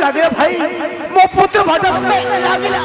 लगे भाई मो पुत्र भजन लागिला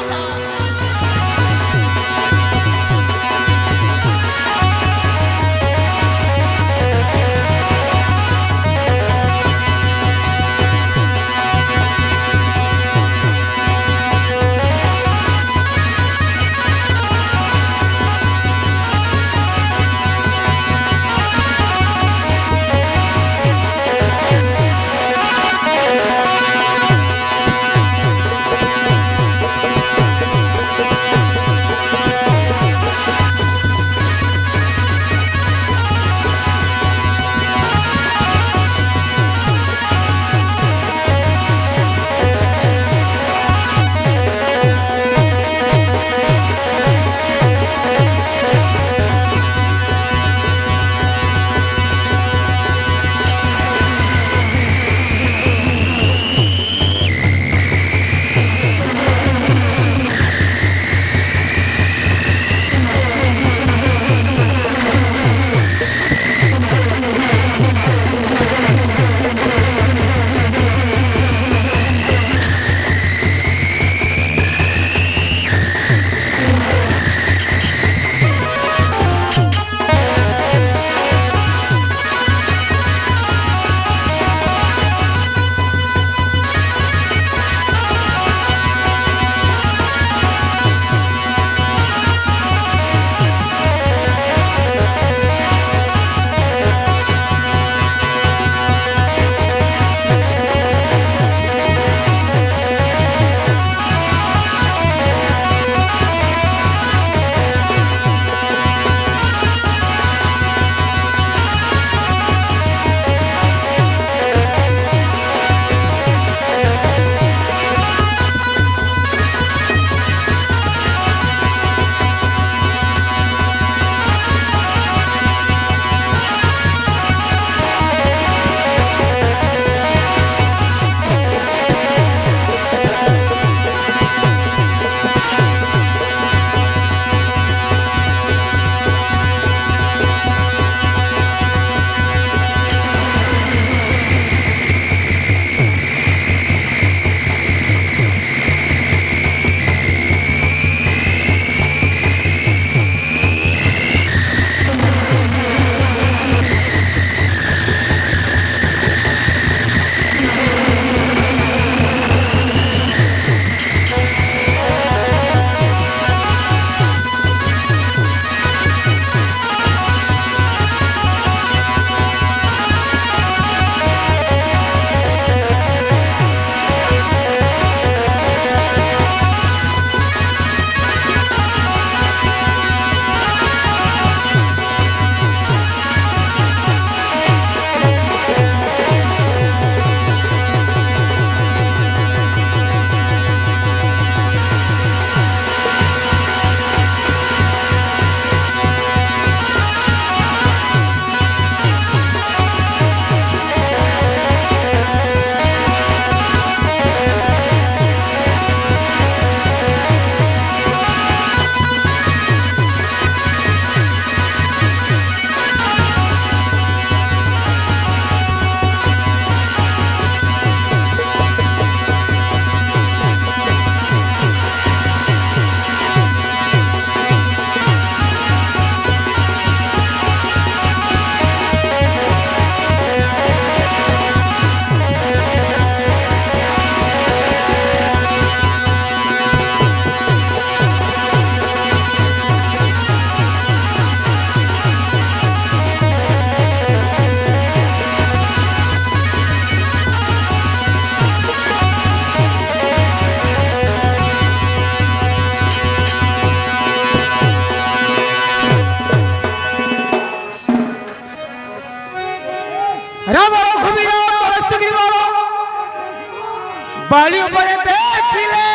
बाड़ी ऊपर देखिले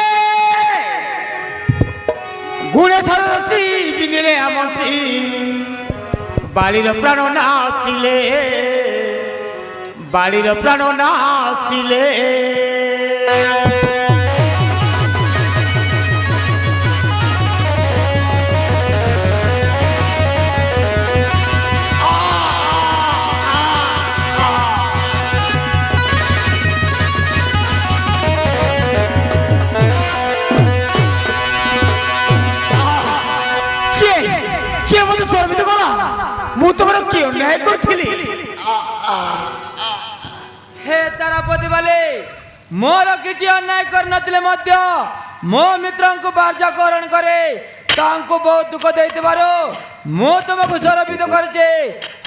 गुणे सरसी बिंगिले आमची बाड़ीर प्राण नासिले बाड़ीर प्राण नासिले हे तारापति बाले मोर किसी अन्याय कर नथिले मध्य मो मित्रं को बार्जाकरण करे तांको बहुत दुख देइतबारो मो तुमको सरबित करछे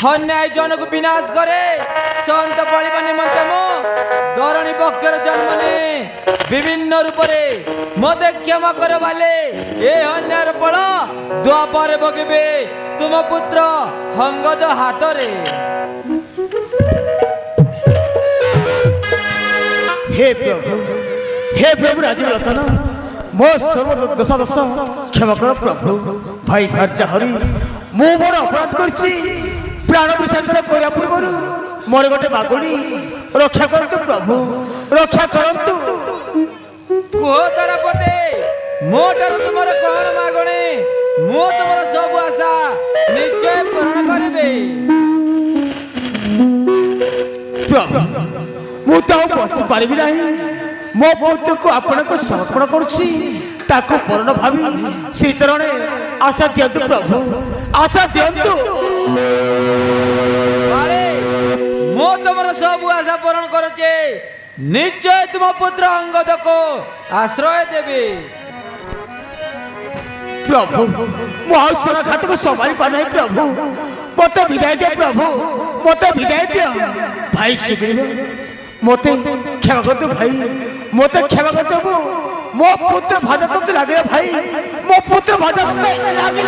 अन्याय जनक विनाश करे संत पळिबा निमंते मो धरणी पक्षर जन्म ने विभिन्न रूप रे मते क्षमा कर बाले ए अन्यायर फल द्वापर भोगिबे तुम पुत्र अंगद हाथ रे। हे प्रभु राजीव लोचन मो सर्व दशा दश क्षमा कर प्रभु भाई भार्या हरि मु बड़ अपराध करछि प्राण विसर्जन करने पूर्व मोर गोटे बागुणी रक्षा करतु प्रभु रक्षा करतु। कुह तारापते मोटर तुमर कौन मागणे मो तुमर सब आशा निश्चय पूर्ण करिबे प्रभु मु तो बच पारिबि नहीं मो पुत्र को आपण को समर्पण करुछि ताको पूर्ण भावी श्री चरण आशा दियंतु प्रभु आशा दियंतु। बाले मो तुमर सब आशा पूर्ण करछे निश्चय तुम पुत्र अंगद को आश्रय देबे प्रभु मो घात को संभाली पा नहीं प्रभु मत विदाय दे प्रभु मत विदाय दे भाई शिविर मते क्षमा कर दो भाई मते क्षमा कर दो मो पुत्र भाजा तो लगे भाई मो पुत्र भाजा तो लगे।